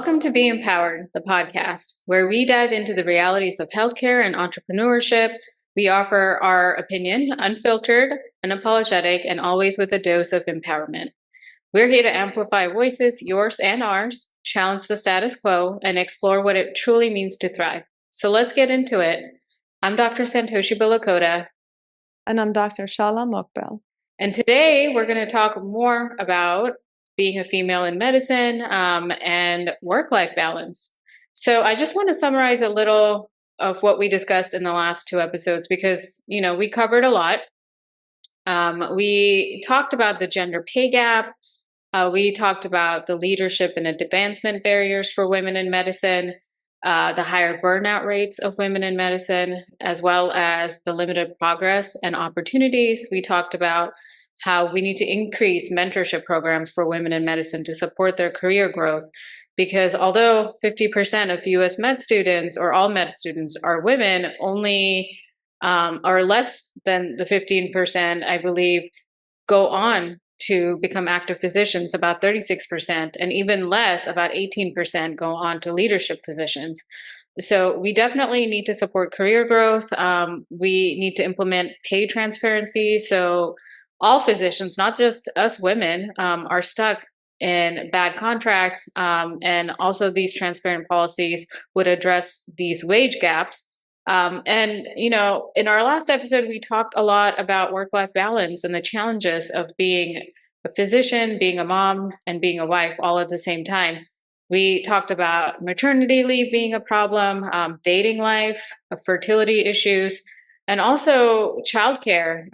Welcome to Be Empowered, the podcast, where we dive into the realities of healthcare and entrepreneurship. We offer our opinion, unfiltered, unapologetic, and always with a dose of empowerment. We're here to amplify voices, yours and ours, challenge the status quo, and explore what it truly means to thrive. So let's get into it. I'm Dr. Santoshi Bilakota. And I'm Dr. Shala Mokbel. And today we're going to talk more about being a female in medicine and work-life balance. So I just want to summarize a little of what we discussed in the last two episodes because, we covered a lot. We talked about the gender pay gap. We talked about the leadership and advancement barriers for women in medicine, the higher burnout rates of women in medicine, as well as the limited progress and opportunities. We talked about how we need to increase mentorship programs for women in medicine to support their career growth. Because although 50% of US med students or all med students are women, only or less than the 15%, I believe, go on to become active physicians, about 36%, and even less, about 18%, go on to leadership positions. So we definitely need to support career growth. We need to implement pay transparency. So all physicians, not just us women, are stuck in bad contracts. And also these transparent policies would address these wage gaps. In our last episode, we talked a lot about work-life balance and the challenges of being a physician, being a mom, and being a wife all at the same time. We talked about maternity leave being a problem, dating life, fertility issues, and also childcare,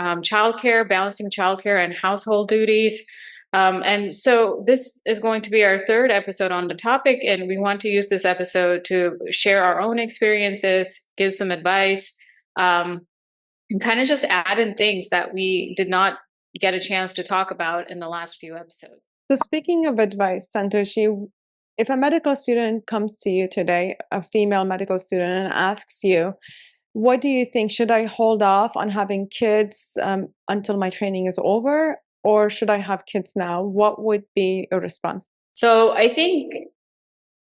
balancing childcare and household duties. And so this is going to be our third episode on the topic, and we want to use this episode to share our own experiences, give some advice, and kind of just add in things that we did not get a chance to talk about in the last few episodes. So speaking of advice, Santoshi, if a medical student comes to you today, a female medical student, and asks you, what do you think? Should I hold off on having kids until my training is over? Or should I have kids now? What would be a response? So I think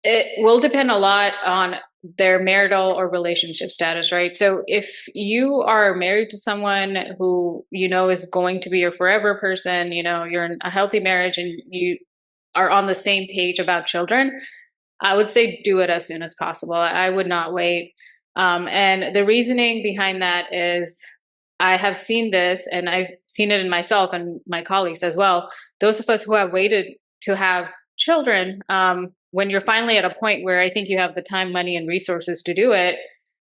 it will depend a lot on their marital or relationship status, right? So if you are married to someone who is going to be your forever person, you're in a healthy marriage and you are on the same page about children, I would say do it as soon as possible. I would not wait. And the reasoning behind that is I have seen this and I've seen it in myself and my colleagues as well. Those of us who have waited to have children, when you're finally at a point where I think you have the time, money, and resources to do it,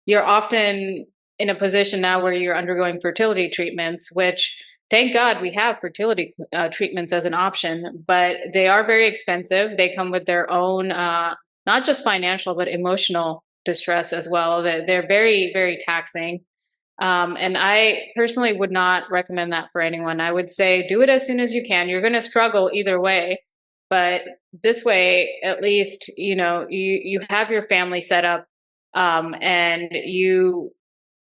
you're often in a position now where you're undergoing fertility treatments, which thank God we have fertility treatments as an option, but they are very expensive. They come with their own, not just financial, but emotional distress as well. They're very, very taxing. And I personally would not recommend that for anyone. I would say do it as soon as you can. You're going to struggle either way, but this way, at least, you have your family set up, and you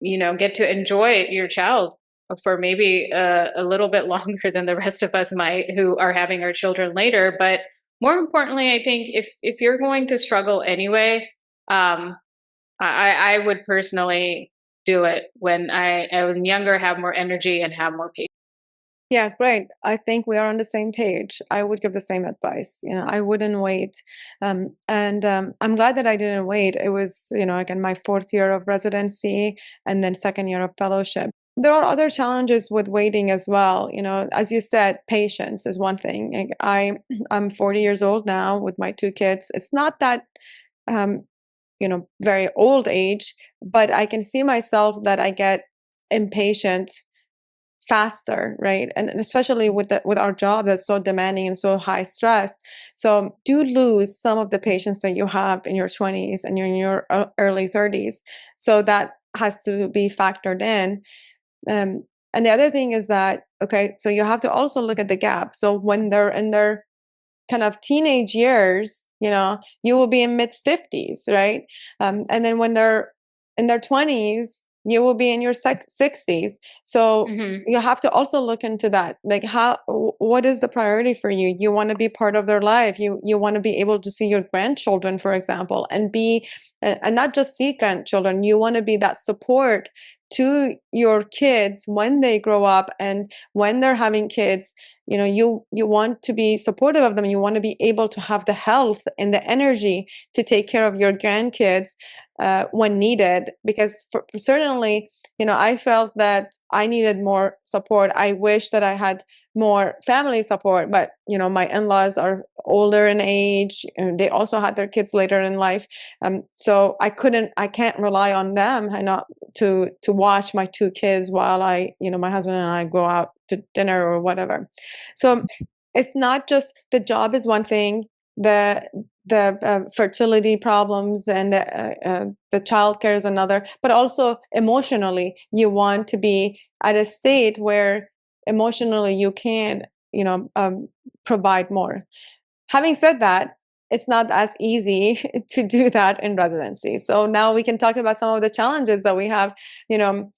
get to enjoy your child for maybe a little bit longer than the rest of us might who are having our children later. But more importantly, I think if you're going to struggle anyway, I would personally do it when I was younger, have more energy and have more patience. Yeah, great. I think we are on the same page. I would give the same advice. I wouldn't wait. I'm glad that I didn't wait. It was, again, my fourth year of residency and then second year of fellowship. There are other challenges with waiting as well. As you said, patience is one thing. I'm 40 years old now with my two kids. It's not that, very old age, but I can see myself that I get impatient faster, right? And especially with our job that's so demanding and so high stress. So do lose some of the patience that you have in your 20s and in your early 30s. So that has to be factored in. And the other thing is that, okay, so you have to also look at the gap. So when they're in their kind of teenage years, you will be in mid 50s, right? And then when they're in their 20s, you will be in your 60s. So Hmm. you have to also look into that. Like, what is the priority for you? You want to be part of their life. You want to be able to see your grandchildren, for example, and not just see grandchildren. You want to be that support to your kids when they grow up and when they're having kids. You want to be supportive of them. You want to be able to have the health and the energy to take care of your grandkids when needed. Because certainly, I felt that I needed more support. I wish that I had more family support, but my in-laws are older in age, and they also had their kids later in life. So I can't rely on them and not to watch my two kids while my husband and I go out to dinner or whatever. So it's not just the job is one thing, the fertility problems and the childcare is another, but also emotionally, you want to be at a state where emotionally you can, provide more. Having said that, it's not as easy to do that in residency. So now we can talk about some of the challenges that we have, you know,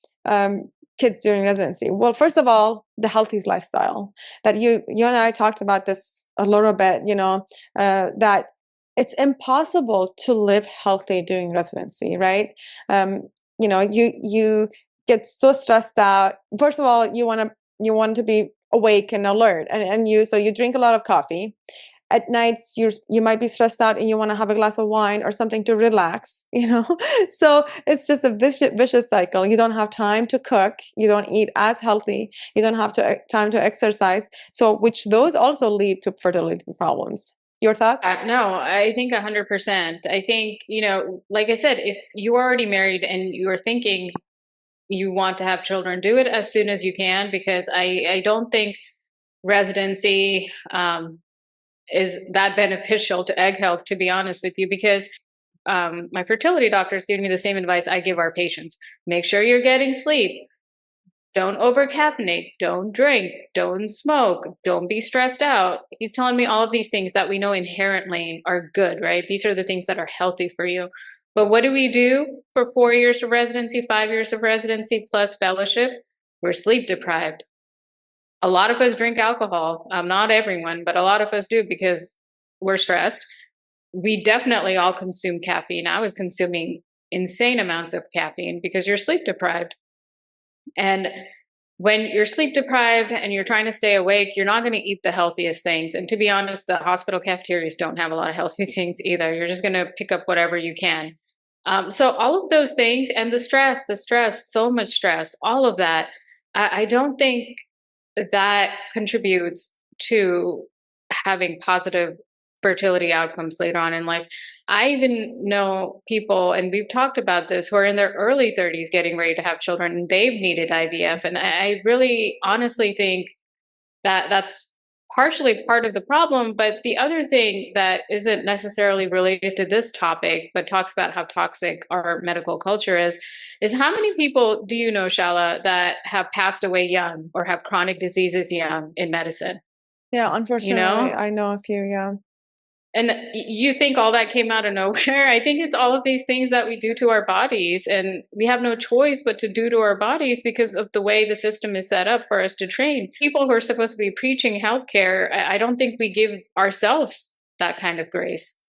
kids during residency. Well, first of all, the healthy lifestyle that you and I talked about this a little bit, that it's impossible to live healthy during residency, right? Um, you get so stressed out. First of all, you want to be awake and alert, and you drink a lot of coffee at nights. You might be stressed out and you want to have a glass of wine or something to relax. So it's just a vicious cycle. You don't have time to cook, you don't eat as healthy, you don't have time to exercise, so which those also lead to fertility problems. Your thoughts? No, I think 100%. I think, like I said, if you're already married and you are thinking you want to have children, do it as soon as you can, because I don't think residency is that beneficial to egg health, to be honest with you, because my fertility doctor is giving me the same advice I give our patients. Make sure you're getting sleep. Don't over caffeinate. Don't drink. Don't smoke. Don't be stressed out. He's telling me all of these things that we know inherently are good, right? These are the things that are healthy for you. But what do we do for 4 years of residency, 5 years of residency plus fellowship? We're sleep deprived. A lot of us drink alcohol. Not everyone, but a lot of us do because we're stressed. We definitely all consume caffeine. I was consuming insane amounts of caffeine because you're sleep deprived. And when you're sleep deprived and you're trying to stay awake, you're not going to eat the healthiest things. And to be honest, the hospital cafeterias don't have a lot of healthy things either. You're just going to pick up whatever you can. So all of those things and the stress, so much stress, all of that, I don't think that contributes to having positive fertility outcomes later on in life. I even know people, and we've talked about this, who are in their early 30s getting ready to have children, and they've needed IVF. And I really honestly think that that's partially part of the problem. But the other thing that isn't necessarily related to this topic, but talks about how toxic our medical culture is how many people do you know, Shala, that have passed away young or have chronic diseases young in medicine? Yeah, You unfortunately, know? I know a few. Yeah. And you think all that came out of nowhere? I think it's all of these things that we do to our bodies, and we have no choice but to do to our bodies because of the way the system is set up for us to train. People who are supposed to be preaching healthcare, I don't think we give ourselves that kind of grace.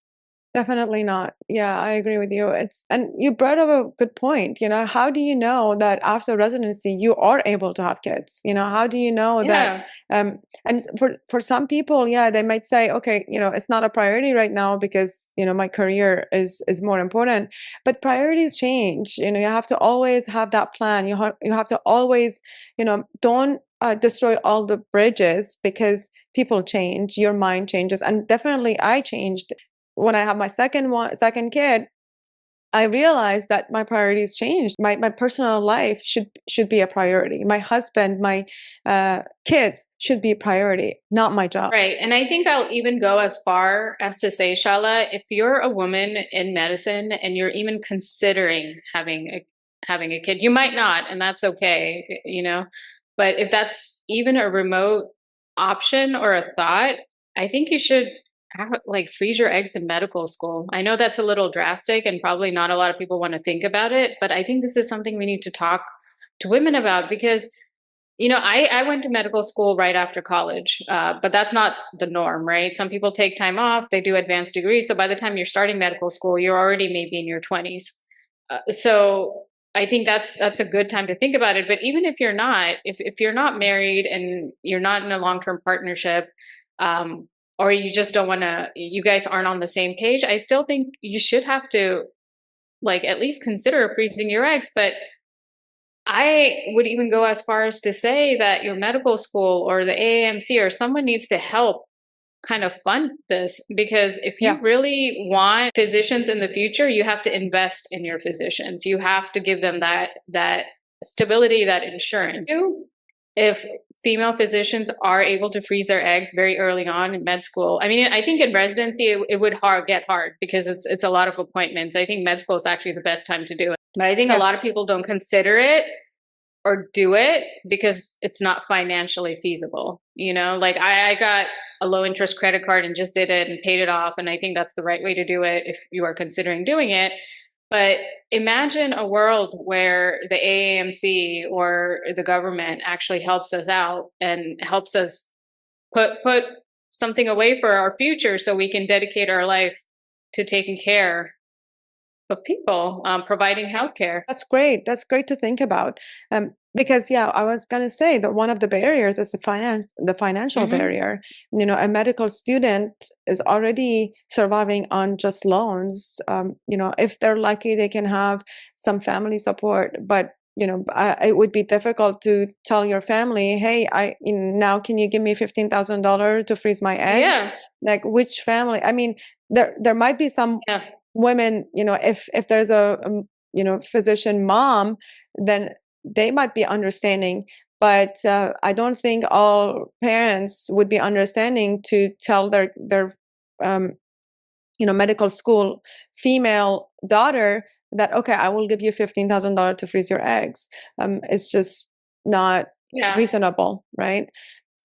Definitely not. Yeah, I agree with you. And you brought up a good point. How do you know that after residency you are able to have kids? How do you know that? Yeah. And for some people, yeah, they might say, okay, it's not a priority right now because my career is more important. But priorities change. You have to always have that plan. You have to always, don't destroy all the bridges because people change, your mind changes, and definitely I changed when I have my second kid. I realized that my priorities changed. My personal life should be a priority. My husband, my kids should be a priority, not my job. Right. And I think I'll even go as far as to say, Shala, if you're a woman in medicine and you're even considering having a kid, you might not, and that's okay. But if that's even a remote option or a thought, I think you should like freeze your eggs in medical school. I know that's a little drastic and probably not a lot of people want to think about it, but I think this is something we need to talk to women about because I went to medical school right after college, but that's not the norm, right? Some people take time off, they do advanced degrees. So by the time you're starting medical school, you're already maybe in your 20s. So I think that's a good time to think about it. But even if you're not, if you're not married and you're not in a long term partnership, um, or you just don't want to, you guys aren't on the same page, I still think you should have to like at least consider freezing your eggs. But I would even go as far as to say that your medical school or the AAMC or someone needs to help kind of fund this because if you Yeah. really want physicians in the future, you have to invest in your physicians. You have to give them that stability, that insurance. If female physicians are able to freeze their eggs very early on in med school, I mean, I think in residency it would get hard because it's a lot of appointments. I think med school is actually the best time to do it. But I think a lot Yes. of people don't consider it or do it because it's not financially feasible. Like I got a low interest credit card and just did it and paid it off. And I think that's the right way to do it if you are considering doing it. But imagine a world where the AAMC or the government actually helps us out and helps us put something away for our future so we can dedicate our life to taking care of people, providing healthcare. That's great. That's great to think about. Because yeah, I was gonna say that one of the barriers is the financial Hmm. barrier. A medical student is already surviving on just loans. If they're lucky, they can have some family support, but it would be difficult to tell your family, "Hey, now can you give me $15,000 to freeze my eggs?" Yeah. Like, which family? I mean, there might be some Yeah. women, if there's a physician mom, then they might be understanding, but I don't think all parents would be understanding to tell their um, medical school female daughter that, okay, I will give you $15,000 to freeze your eggs. It's just not Yeah. reasonable, right?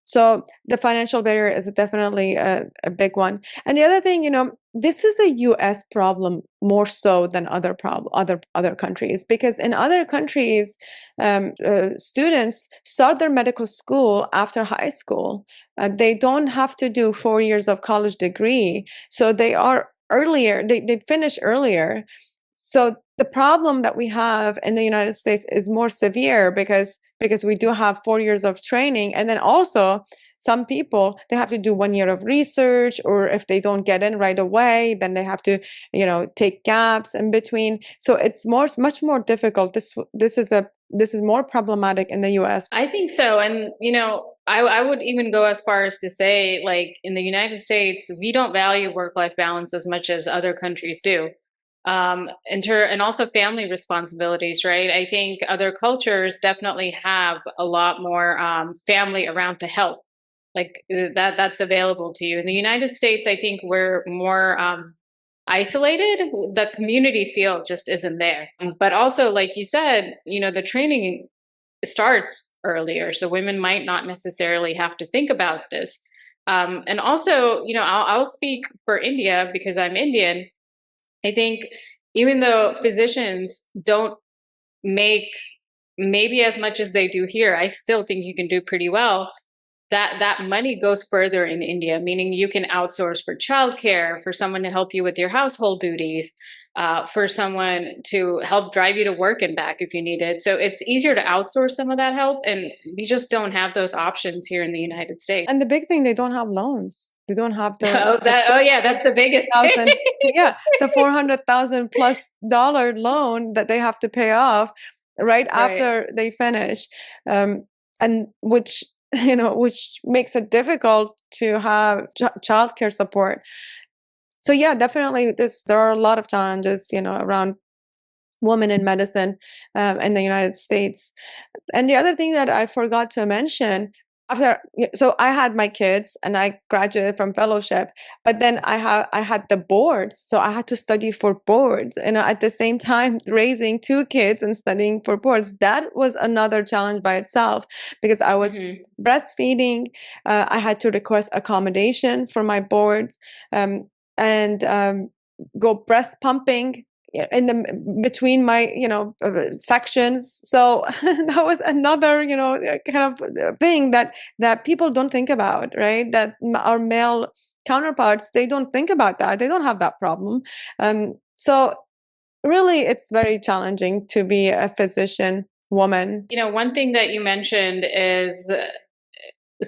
So the financial barrier is definitely a big one. And the other thing, this is a US problem more so than other countries, because in other countries, students start their medical school after high school. They don't have to do 4 years of college degree, so they are earlier. They finish earlier. So the problem that we have in the United States is more severe because we do have 4 years of training, and then also some people, they have to do 1 year of research, or if they don't get in right away, then they have to take gaps in between. So it's much more difficult. This is more problematic in the US. I think so. And, I would even go as far as to say, like, in the United States, we don't value work life balance as much as other countries do. And also family responsibilities, right? I think other cultures definitely have a lot more family around to help, like that's available to you. In the United States, I think we're more isolated. The community feel just isn't there. But also, like you said, the training starts earlier, so women might not necessarily have to think about this. And also, I'll speak for India because I'm Indian. I think even though physicians don't make maybe as much as they do here, I still think you can do pretty well. That money goes further in India, meaning you can outsource for childcare, for someone to help you with your household duties, for someone to help drive you to work and back if you need it. So it's easier to outsource some of that help, and we just don't have those options here in the United States. And the big thing, they don't have loans. They don't have Oh yeah, that's the biggest thing. 400,000, yeah, the 400,000 plus dollar loan that they have to pay off right Right. after they finish, and which which makes it difficult to have childcare support. So yeah, definitely, there are a lot of challenges around women in medicine in the United States. And the other thing that I forgot to mention, So I had my kids and I graduated from fellowship, but then I had the boards, so I had to study for boards, and at the same time raising two kids and studying for boards. That was another challenge by itself, because I was Hmm. breastfeeding. I had to request accommodation for my boards, and go breast pumping in the between my sections. So that was another kind of thing that people don't think about, right? That our male counterparts, they don't think about that. They don't have that problem. So really, it's very challenging to be a physician woman. One thing that you mentioned is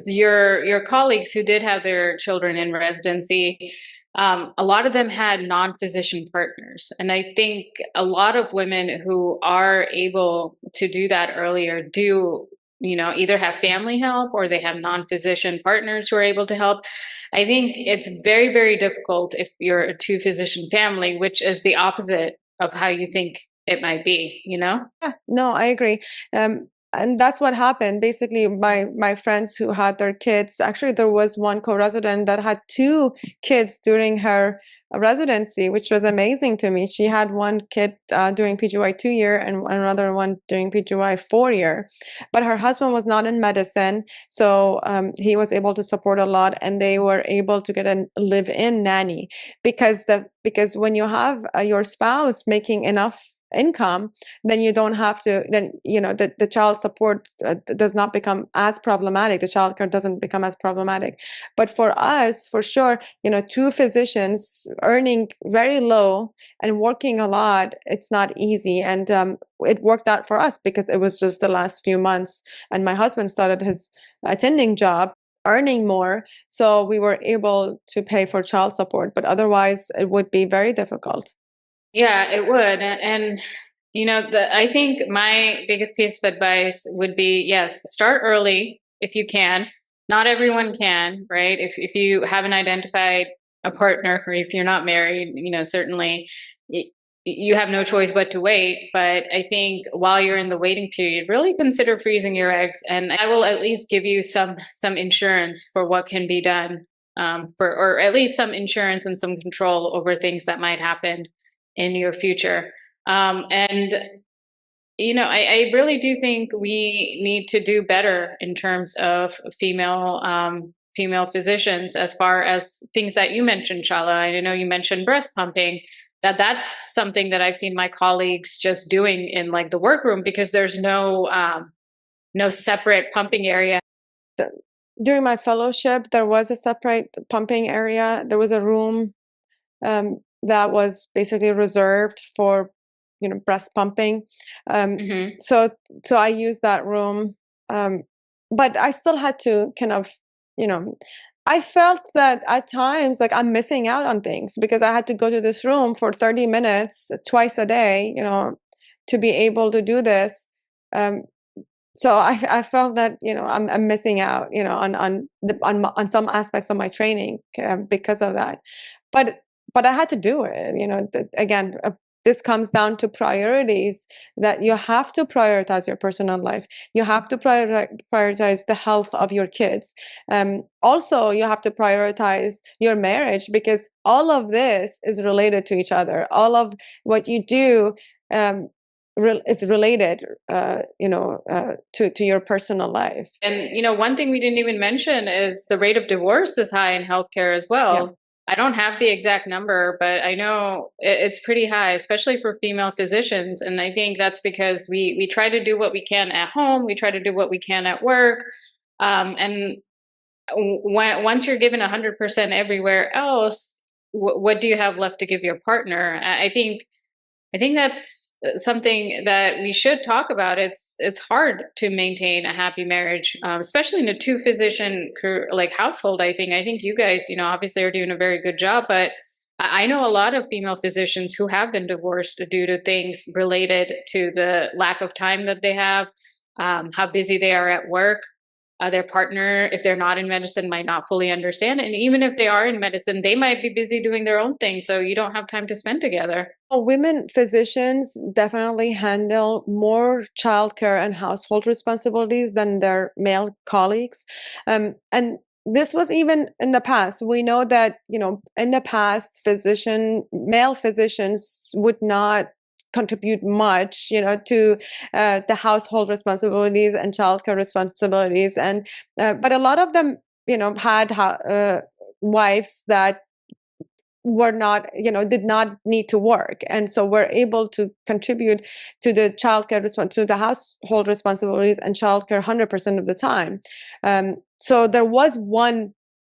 your colleagues who did have their children in residency. A lot of them had non-physician partners, and I think a lot of women who are able to do that earlier do, either have family help or they have non-physician partners who are able to help. I think it's very, very difficult if you're a two-physician family, which is the opposite of how you think it might be. Yeah, no, I agree. And that's what happened. Basically, my friends who had their kids, actually, there was one co-resident that had two kids during her residency, which was amazing to me. She had one kid doing PGY 2 year and another one doing PGY 4 year. But her husband was not in medicine, so he was able to support a lot, and they were able to get a live-in nanny, because when you have your spouse making enough income, then you don't have to, then the child support does not become as problematic, the child care doesn't become as problematic. But for us, for sure, two physicians earning very low and working a lot, it's not easy. And it worked out for us because it was just the last few months, and my husband started his attending job, earning more, so we were able to pay for child support. But otherwise it would be very difficult. Yeah, it would. And I think my biggest piece of advice would be, yes, start early if you can. Not everyone can, right? If you haven't identified a partner, or if you're not married, certainly y- you have no choice but to wait. But I think while you're in the waiting period, really consider freezing your eggs, and that will at least give you some insurance for what can be done, or at least some insurance and some control over things that might happen in your future. And I really do think we need to do better in terms of female physicians, as far as things that you mentioned, Shala. I know you mentioned breast pumping. That's something that I've seen my colleagues just doing in like the workroom, because there's no separate pumping area. The- During my fellowship, there was a separate pumping area. There was a room that was basically reserved for breast pumping. Um, Hmm. so so I used that room, um, but I still had to kind of you know I felt that at times like I'm missing out on things because I had to go to this room for 30 minutes twice a day, to be able to do this. Um, so I felt that I'm missing out on some aspects of my training because of that, but I had to do it. Again, this comes down to priorities, that you have to prioritize your personal life. You have to prioritize the health of your kids. Also, you have to prioritize your marriage, because all of this is related to each other. All of what you do um, is related, to your personal life. And one thing we didn't even mention is the rate of divorce is high in healthcare as Yeah. well. I don't have the exact number, but I know it's pretty high, especially for female physicians. And I think that's because we try to do what we can at home, we try to do what we can at work, and once you're given 100% everywhere else, what do you have left to give your partner? I think that's something that we should talk about. It's hard to maintain a happy marriage, especially in a two physician like household. I think you guys, obviously are doing a very good job, but I know a lot of female physicians who have been divorced due to things related to the lack of time that they have, how busy they are at work. Their partner, if they're not in medicine, might not fully understand. And even if they are in medicine, they might be busy doing their own thing. So you don't have time to spend together. Well, women physicians definitely handle more childcare and household responsibilities than their male colleagues. And this was even in the past. We know that, in the past, male physicians would not contribute much, to the household responsibilities and childcare responsibilities. And but a lot of them, had wives that were not, did not need to work, and so were able to contribute to the to the household responsibilities and childcare 100% of the time. So there was one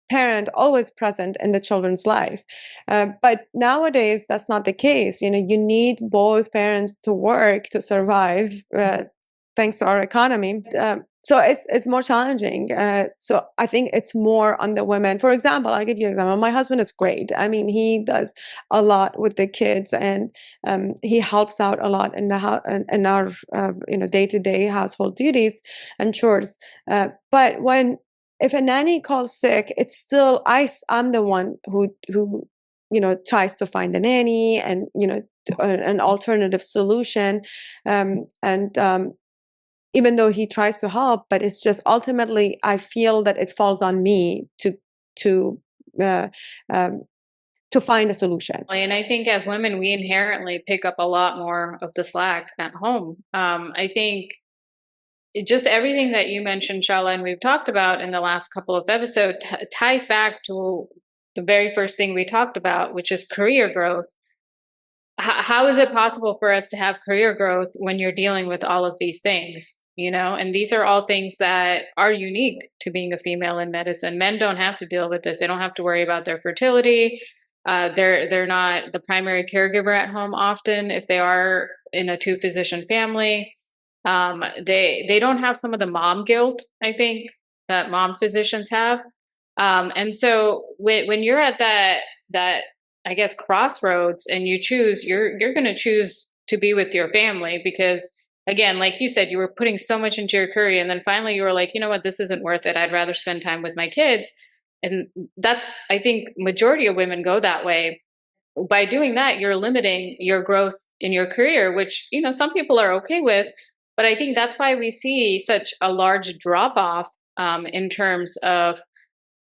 parent always present in the children's life. But nowadays, that's not the case. You need both parents to work to survive, thanks to our economy. So it's more challenging. So I think it's more on the women. For example, I'll give you an example. My husband is great. I mean, he does a lot with the kids, and he helps out a lot in the in our day-to-day household duties and chores. But if a nanny calls sick, it's still I'm the one who tries to find a nanny and an alternative solution. And even though he tries to help, but it's just ultimately I feel that it falls on me to uh, um, to find a solution. And I think as women, we inherently pick up a lot more of the slack at home. I think just everything that you mentioned, Shala, and we've talked about in the last couple of episodes ties back to the very first thing we talked about, which is career growth. How is it possible for us to have career growth when you're dealing with all of these things? And these are all things that are unique to being a female in medicine. Men don't have to deal with this. They don't have to worry about their fertility. They're not the primary caregiver at home often if they are in a two physician family. They don't have some of the mom guilt, I think, that mom physicians have. And so when you're at that I guess crossroads and you choose, you're going to choose to be with your family because, again, like you said, you were putting so much into your career, and then finally you were like, you know what, this isn't worth it. I'd rather spend time with my kids. And that's, I think, majority of women go that way. By doing that, you're limiting your growth in your career, which some people are okay with. But I think that's why we see such a large drop off in terms of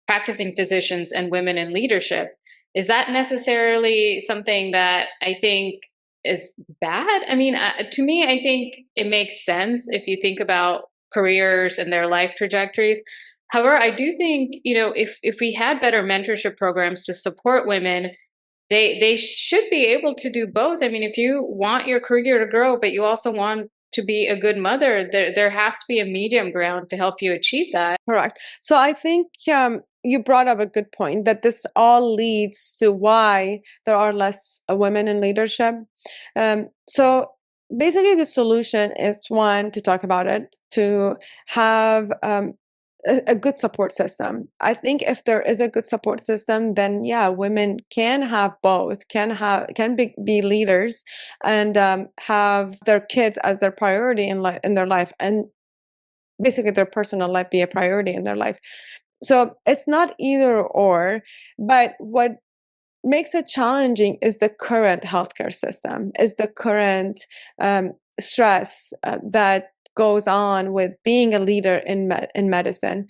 practicing physicians and women in leadership. Is that necessarily something that I think is bad? I mean, to me, I think it makes sense if you think about careers and their life trajectories. However, I do think, if we had better mentorship programs to support women, they should be able to do both. I mean, if you want your career to grow, but you also want to be a good mother, there has to be a medium ground to help you achieve that. Correct. So I think you brought up a good point that this all leads to why there are less women in leadership. So basically, the solution is one, to talk about it, to have a good support system. I think if there is a good support system, then yeah, women can have both, can be leaders, and have their kids as their priority in their life, and basically their personal life be a priority in their life. So it's not either or, but what makes it challenging is the current healthcare system, is the current stress that goes on with being a leader in medicine.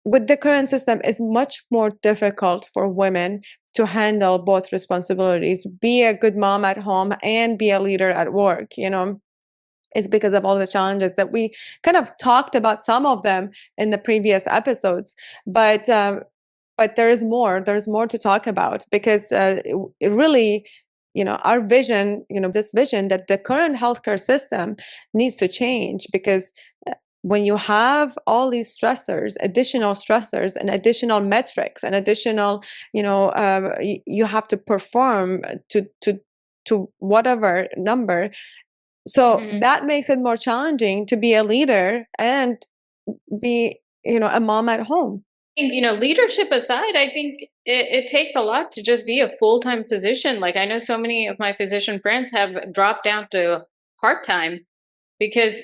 With the current system, it's much more difficult for women to handle both responsibilities, be a good mom at home and be a leader at work, is because of all the challenges that we kind of talked about, some of them in the previous episodes. But there is more. There's more to talk about because it really, our vision, this vision that the current healthcare system needs to change because when you have all these additional stressors and additional metrics and additional, you have to perform to whatever number. So that makes it more challenging to be a leader and be, a mom at home. Leadership aside, I think it takes a lot to just be a full-time physician. Like I know so many of my physician friends have dropped down to part-time because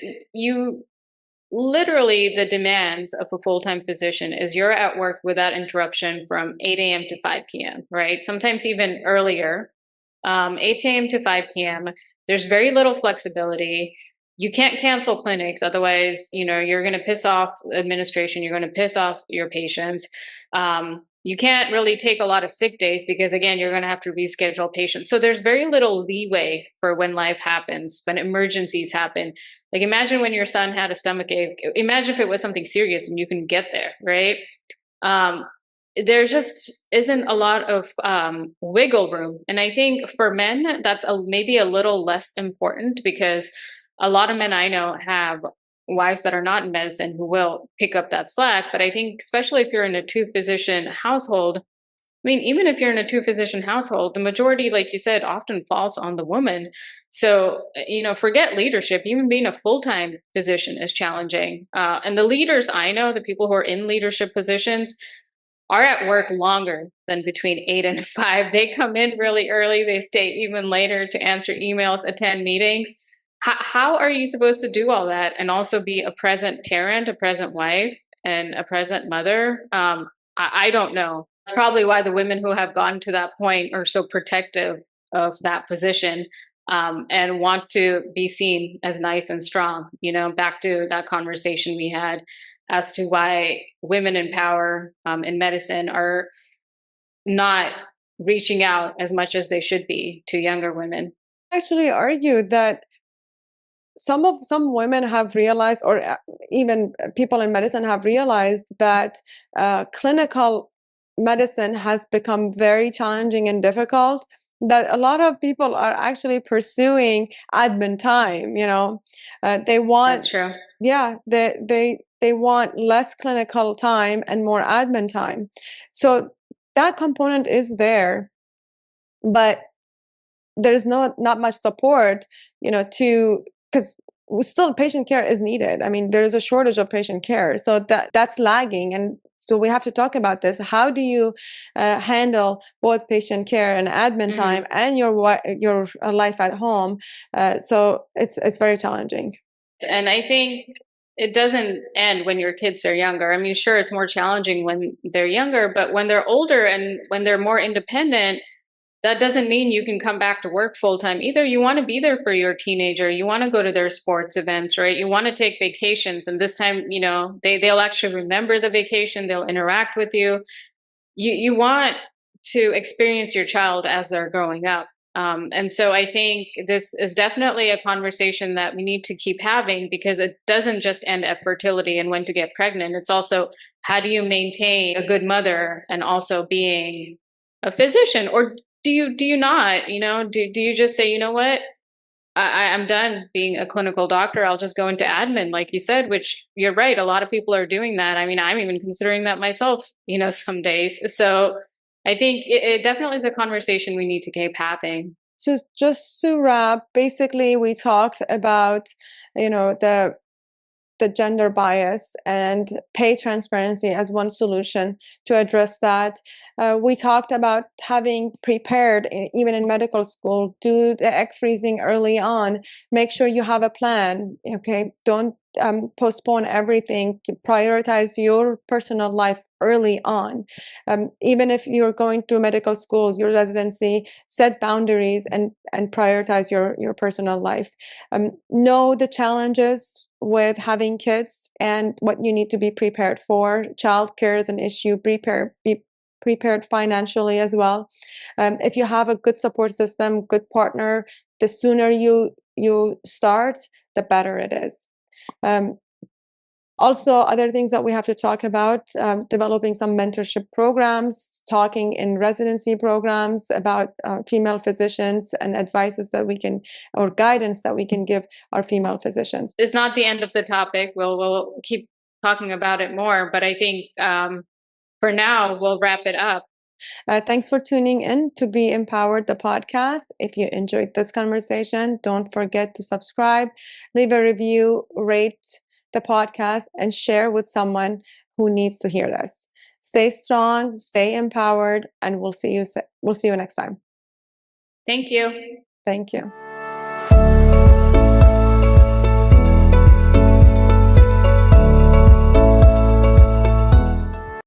literally the demands of a full-time physician is you're at work without interruption from 8 a.m. to 5 p.m., right? Sometimes even earlier, 8 a.m. to 5 p.m. There's very little flexibility. You can't cancel clinics, otherwise, you're going to piss off administration. You're going to piss off your patients. You can't really take a lot of sick days because, again, you're going to have to reschedule patients. So there's very little leeway for when life happens, when emergencies happen. Like, imagine when your son had a stomach ache. Imagine if it was something serious and you can get there, right? Um, there just isn't a lot of wiggle room. And I think for men, that's maybe a little less important because a lot of men I know have wives that are not in medicine who will pick up that slack. But I think, especially if you're in a two physician household, I mean, even if you're in a two physician household, the majority, like you said, often falls on the woman. So, forget leadership. Even being a full time physician is challenging. And the leaders I know, the people who are in leadership positions, are at work longer than between 8 and 5. They come in really early, they stay even later to answer emails, attend meetings. How are you supposed to do all that and also be a present parent, a present wife, and a present mother? I don't know. It's probably why the women who have gotten to that point are so protective of that position, and want to be seen as nice and strong. Back to that conversation we had as to why women in power, in medicine, are not reaching out as much as they should be to younger women. Actually argue that some women have realized, or even people in medicine have realized, that clinical medicine has become very challenging and difficult, that a lot of people are actually pursuing admin time. They want, That's true. yeah, they want less clinical time and more admin time. So that component is there, but there's not much support, to, because still patient care is needed. I mean, there is a shortage of patient care, so that's lagging. And so we have to talk about this. How do you handle both patient care and admin time Hmm. and your life at home? So it's very challenging. And I think it doesn't end when your kids are younger. I mean, sure, it's more challenging when they're younger, but when they're older and when they're more independent, that doesn't mean you can come back to work full time either. You want to be there for your teenager. You want to go to their sports events, right? You want to take vacations. And this time, they'll actually remember the vacation. They'll interact with you. You want to experience your child as they're growing up. And so I think this is definitely a conversation that we need to keep having, because it doesn't just end at fertility and when to get pregnant. It's also, how do you maintain a good mother and also being a physician? Or do you not, do you just say, you know what, I'm done being a clinical doctor. I'll just go into admin, like you said, which you're right. A lot of people are doing that. I mean, I'm even considering that myself, some days. So I think it definitely is a conversation we need to keep having. So just to wrap, basically we talked about, the gender bias and pay transparency as one solution to address that. We talked about having prepared, even in medical school, do the egg freezing early on. Make sure you have a plan. Okay, don't postpone everything. Prioritize your personal life early on. Even if you're going through medical school, your residency, set boundaries and prioritize your personal life. Know the challenges with having kids and what you need to be prepared for. Childcare is an issue. Be prepared financially as well. If you have a good support system, good partner, the sooner you start, the better it is. Also, other things that we have to talk about, developing some mentorship programs, talking in residency programs about female physicians and advices that we can, or guidance that we can give our female physicians. It's not the end of the topic. We'll keep talking about it more, but I think for now we'll wrap it up. Thanks for tuning in to Be Empowered, the podcast. If you enjoyed this conversation, don't forget to subscribe, leave a review, rate the podcast, and share with someone who needs to hear this. Stay strong, stay empowered, and we'll see you next time. Thank you. Thank you.